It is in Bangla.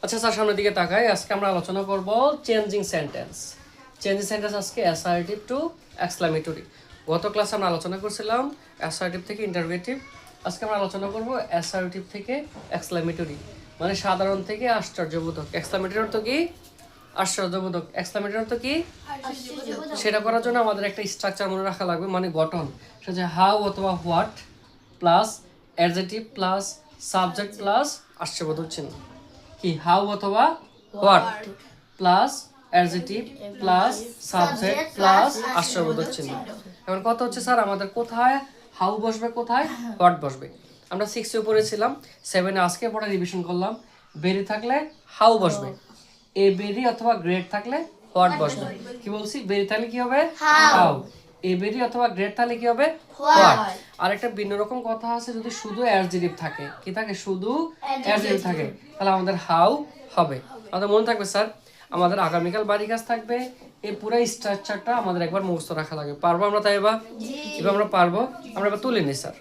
আচ্ছা স্যার সামনের দিকে তাকাই। আজকে আমরা আলোচনা করব চেঞ্জিং সেন্টেন্স। চেঞ্জিং সেন্টেন্স আজকে অ্যাসার্টিভ টু এক্সক্লামেটরি। গত ক্লাসে আমরা আলোচনা করছিলাম অ্যাসার্টিভ থেকে ইন্টারোগেটিভ। আজকে আমরা আলোচনা করব অ্যাসার্টিভ থেকে এক্সক্লামেটরি, মানে সাধারণ থেকে আশ্চর্যবোধক। এক্সক্লামেটরি অর্থ কি? আশ্চর্যবোধক। এক্সক্লামেটরি অর্থ কি? সেটা করার জন্য আমাদের একটা স্ট্রাকচার মনে রাখা লাগবে, মানে গঠন। সেটা হচ্ছে হাউ অথবা what plus adjective plus subject plus আশ্চর্যবোধক চিহ্ন। কি? হাউ অথবা what plus adjective plus subject plus আশ্চর্যবোধক চিহ্ন। এখন কথা হচ্ছে স্যার আমাদের কোথায় হাউ বসবে, কোথায় হোয়াট বসবে? আমরা 6-এ পড়েছিলাম, 7-এ আজকে পড়ে রিভিশন করলাম। বেরি থাকলে হাউ বসবে, এ বেরি অথবা গ্রেড থাকলে হোয়াট বসবে। কি বলছি? বেরি থাকলে কি হবে? হাউ। এ বেরি অথবা গ্রেড থাকলে কি হবে? হোয়াট। আর একটা ভিন্ন রকম কথা আছে, যদি শুধু অ্যাডজেক্টিভ থাকে, কি থাকে? শুধু অ্যাডজেক্টিভ থাকে, তাহলে আমাদের হাউ হবে। আমাদের মনে থাকবে স্যার, আমাদের আগামীকাল বাড়ি কাজ থাকবে। এই পুরো স্ট্রাকচারটা আমাদের একবার মুখস্থ রাখা লাগে। পারবো আমরা? তাই এবার আমরা পারবো। আমরা এবার তুলে নিই স্যার।